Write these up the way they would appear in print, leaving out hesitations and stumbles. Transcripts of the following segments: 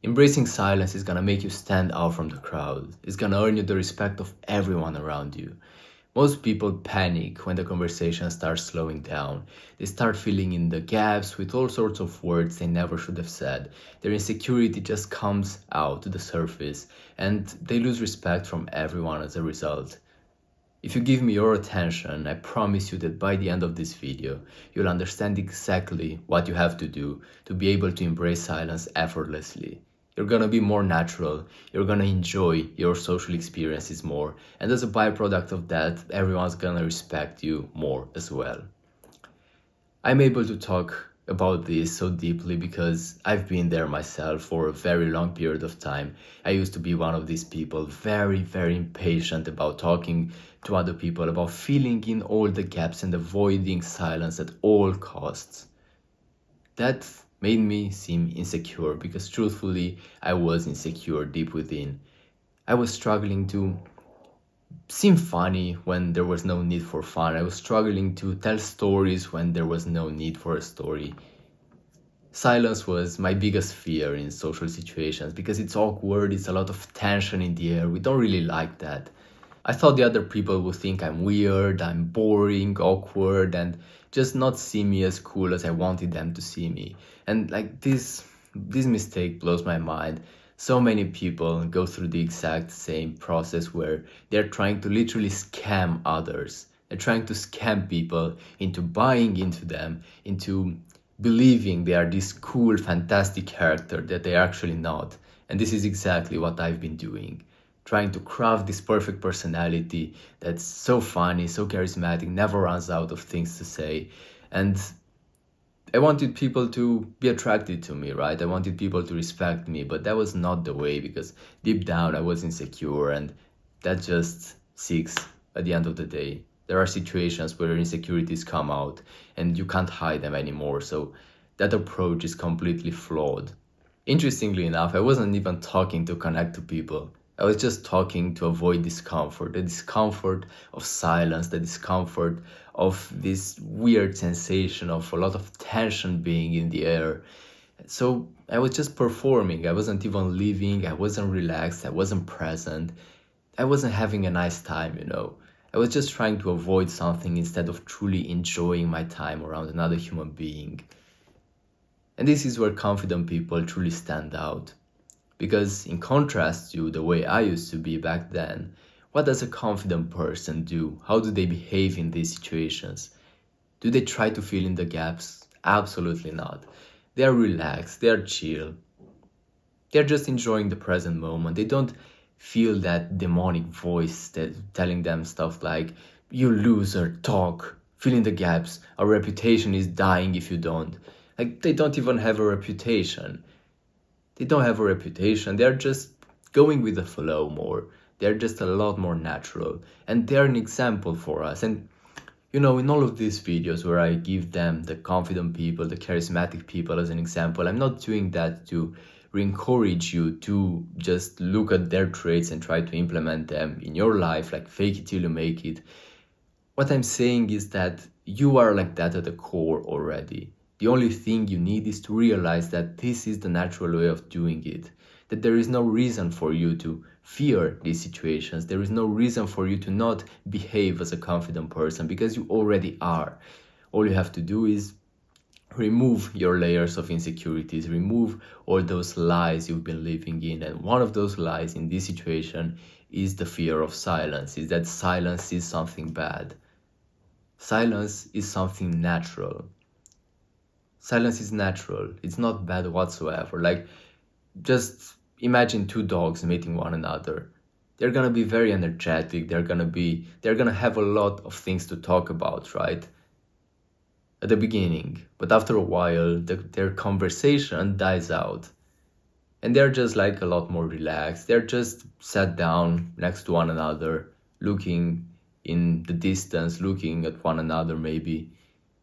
Embracing silence is gonna make you stand out from the crowd. It's gonna earn you the respect of everyone around you. Most people panic when the conversation starts slowing down. They start filling in the gaps with all sorts of words they never should have said. Their insecurity just comes out to the surface, and they lose respect from everyone as a result. If you give me your attention, I promise you that by the end of this video, you'll understand exactly what you have to do to be able to embrace silence effortlessly. You're gonna be more natural, you're gonna enjoy your social experiences more, and as a byproduct of that, everyone's gonna respect you more as well. I'm able to talk about this so deeply because I've been there myself for a very long period of time. I used to be one of these people, very impatient about talking to other people, about filling in all the gaps and avoiding silence at all costs. That made me seem insecure because truthfully, I was insecure deep within. I was struggling to seem funny when there was no need for fun. I was struggling to tell stories when there was no need for a story. Silence was my biggest fear in social situations because it's awkward, it's a lot of tension in the air. We don't really like that. I thought the other people would think I'm weird, I'm boring, awkward, and just not see me as cool as I wanted them to see me. And like this mistake blows my mind. So many people go through the exact same process where they're trying to literally scam others. They're trying to scam people into buying into them, into believing they are this cool, fantastic character that they're actually not. And this is exactly what I've been doing. Trying to craft this perfect personality that's so funny, so charismatic, never runs out of things to say. And I wanted people to be attracted to me, right? I wanted people to respect me, but that was not the way because deep down I was insecure, and that just sticks at the end of the day. There are situations where insecurities come out and you can't hide them anymore, so that approach is completely flawed. Interestingly enough, I wasn't even talking to connect to people. I was just talking to avoid discomfort, the discomfort of silence, the discomfort of this weird sensation of a lot of tension being in the air. So I was just performing. I wasn't even living, I wasn't relaxed, I wasn't present. I wasn't having a nice time, I was just trying to avoid something instead of truly enjoying my time around another human being. And this is where confident people truly stand out. Because in contrast to the way I used to be back then, what does a confident person do? How do they behave in these situations? Do they try to fill in the gaps? Absolutely not. They are relaxed, they are chill. They're just enjoying the present moment. They don't feel that demonic voice that telling them stuff like, you loser, talk, fill in the gaps, our reputation is dying if you don't. Like, they don't even have a reputation. They don't have a reputation, they're just going with the flow more. They're just a lot more natural, and they're an example for us. And in all of these videos where I give them the confident people, the charismatic people as an example, I'm not doing that to encourage you to just look at their traits and try to implement them in your life, like fake it till you make it. What I'm saying is that you are like that at the core already. The only thing you need is to realize that this is the natural way of doing it, that there is no reason for you to fear these situations, there is no reason for you to not behave as a confident person because you already are. All you have to do is remove your layers of insecurities, remove all those lies you've been living in. And one of those lies in this situation is the fear of silence, is that silence is something bad. Silence is something natural. Silence is natural. It's not bad whatsoever. Like, just imagine two dogs meeting one another. They're gonna be very energetic. They're gonna have a lot of things to talk about, right? At the beginning, but after a while, their conversation dies out, and they're just like a lot more relaxed. They're just sat down next to one another, looking in the distance, looking at one another maybe,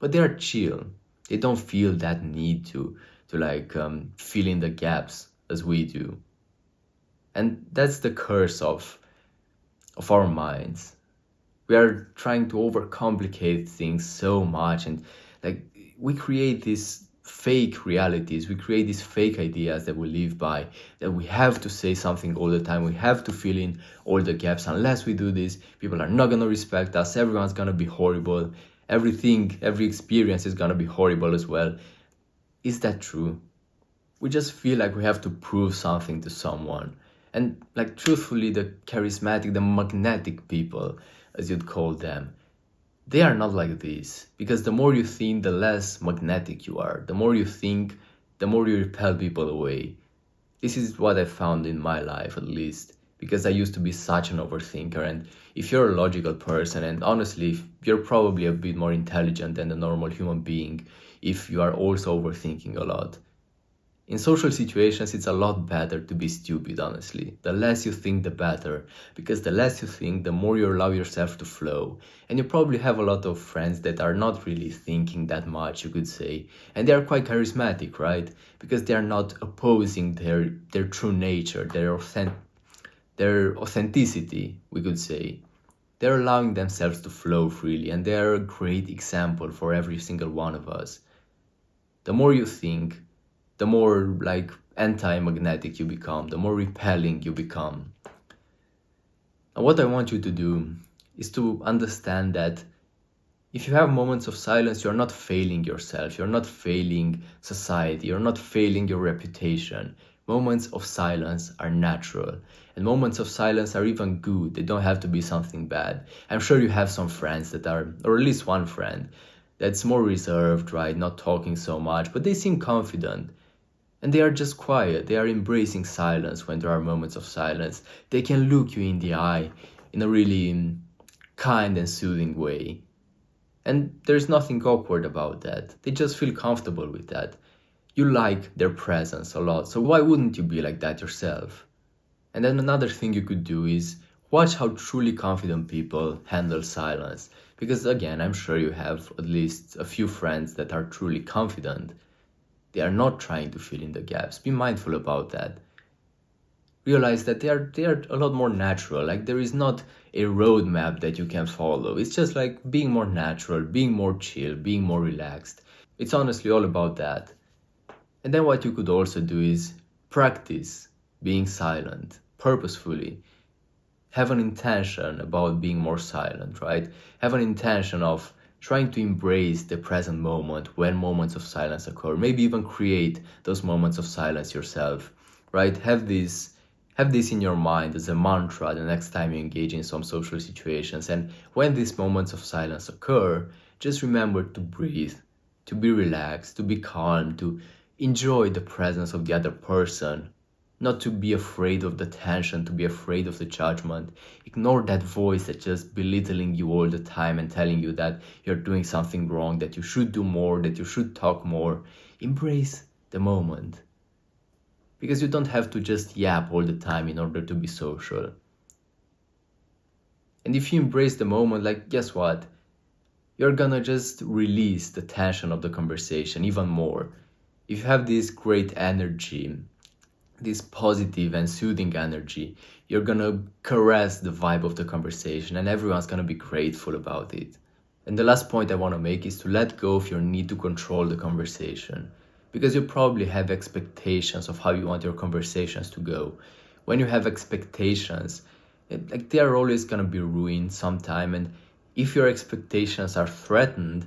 but they're chill. They don't feel that need to fill in the gaps as we do. And that's the curse of our minds. We are trying to overcomplicate things so much, and we create this fake realities. We create these fake ideas that we live by, that we have to say something all the time. We have to fill in all the gaps. Unless we do this, people are not going to respect us. Everyone's going to be horrible. Everything, every experience is going to be horrible as well. Is that true? We just feel like we have to prove something to someone. And like truthfully, the charismatic, the magnetic people, as you'd call them, they are not like this. Because the more you think, the less magnetic you are. The more you think, the more you repel people away. This is what I found in my life, at least, because I used to be such an overthinker. And if you're a logical person, and honestly, you're probably a bit more intelligent than the normal human being, if you are also overthinking a lot. In social situations, it's a lot better to be stupid, honestly. The less you think, the better. Because the less you think, the more you allow yourself to flow. And you probably have a lot of friends that are not really thinking that much, you could say. And they are quite charismatic, right? Because they are not opposing their true nature, their authenticity, we could say. They're allowing themselves to flow freely, and they are a great example for every single one of us. The more you think, the more like anti-magnetic you become, the more repelling you become. And what I want you to do is to understand that if you have moments of silence, you're not failing yourself, you're not failing society, you're not failing your reputation. Moments of silence are natural, and moments of silence are even good. They don't have to be something bad. I'm sure you have some friends that are, or at least one friend, that's more reserved, right? Not talking so much, but they seem confident. And they are just quiet. They are embracing silence when there are moments of silence. They can look you in the eye in a really kind and soothing way. And there's nothing awkward about that. They just feel comfortable with that. You like their presence a lot, so why wouldn't you be like that yourself? And then another thing you could do is watch how truly confident people handle silence. Because again, I'm sure you have at least a few friends that are truly confident. They are not trying to fill in the gaps. Be mindful about that. Realize that they are a lot more natural. Like there is not a roadmap that you can follow. It's just like being more natural, being more chill, being more relaxed. It's honestly all about that. And then what you could also do is practice being silent purposefully. Have an intention about being more silent, right? Have an intention of trying to embrace the present moment when moments of silence occur. Maybe even create those moments of silence yourself, right? Have this in your mind as a mantra the next time you engage in some social situations. And when these moments of silence occur, just remember to breathe, to be relaxed, to be calm, to enjoy the presence of the other person. Not to be afraid of the tension, to be afraid of the judgment. Ignore that voice that's just belittling you all the time and telling you that you're doing something wrong, that you should do more, that you should talk more. Embrace the moment. Because you don't have to just yap all the time in order to be social. And if you embrace the moment, like, guess what? You're gonna just release the tension of the conversation even more. If you have this great energy, this positive and soothing energy, you're gonna caress the vibe of the conversation and everyone's gonna be grateful about it. And the last point I want to make is to let go of your need to control the conversation, because you probably have expectations of how you want your conversations to go. When you have expectations, they are always gonna be ruined sometime, and if your expectations are threatened,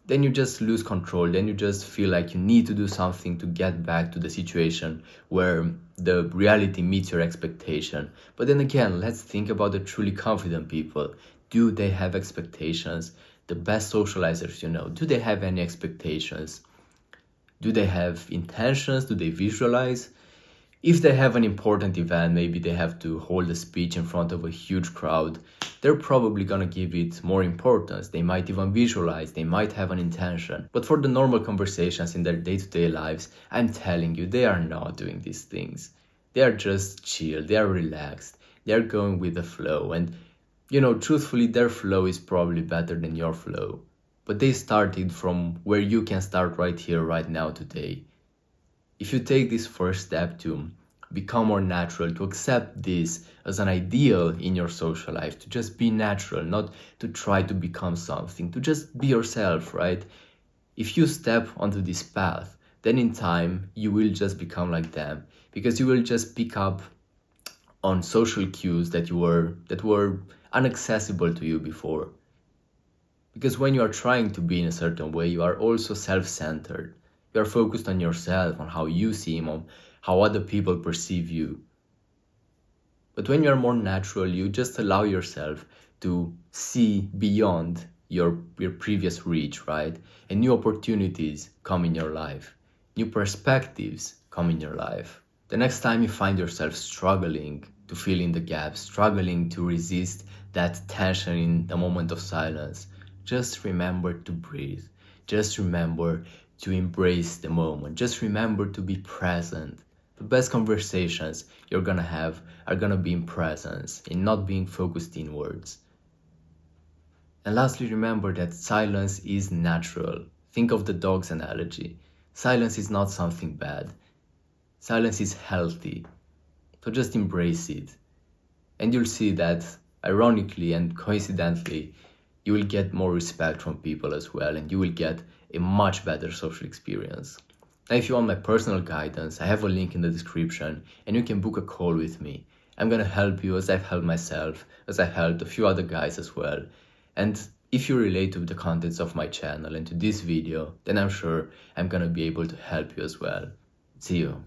then you just lose control. Then you just feel like you need to do something to get back to the situation where the reality meets your expectation. But then again, let's think about the truly confident people. Do they have expectations? The best socializers you know, do they have any expectations? Do they have intentions? Do they visualize? If they have an important event, maybe they have to hold a speech in front of a huge crowd, they're probably gonna give it more importance. They might even visualize, they might have an intention. But for the normal conversations in their day-to-day lives, I'm telling you, they are not doing these things. They are just chill, they are relaxed, they are going with the flow. And, truthfully, their flow is probably better than your flow. But they started from where you can start right here, right now, today. If you take this first step to become more natural, to accept this as an ideal in your social life, to just be natural, not to try to become something, to just be yourself, right? If you step onto this path, then in time you will just become like them, because you will just pick up on social cues that were inaccessible to you before. Because when you are trying to be in a certain way, you are also self-centered. You are focused on yourself, on how you see him, on how other people perceive you. But when you are more natural, you just allow yourself to see beyond your previous reach, right? And new opportunities come in your life. New perspectives come in your life. The next time you find yourself struggling to fill in the gaps, struggling to resist that tension in the moment of silence, just remember to breathe. Just remember to embrace the moment. Just remember to be present. The best conversations you're gonna have are gonna be in presence, in not being focused inwards. And lastly, remember that silence is natural. Think of the dog's analogy. Silence is not something bad. Silence is healthy. So just embrace it. And you'll see that, ironically and coincidentally, you will get more respect from people as well, and you will get a much better social experience. Now, if you want my personal guidance, I have a link in the description, and you can book a call with me. I'm gonna help you as I've helped myself, as I've helped a few other guys as well. And if you relate to the contents of my channel and to this video, then I'm sure I'm gonna be able to help you as well. See you.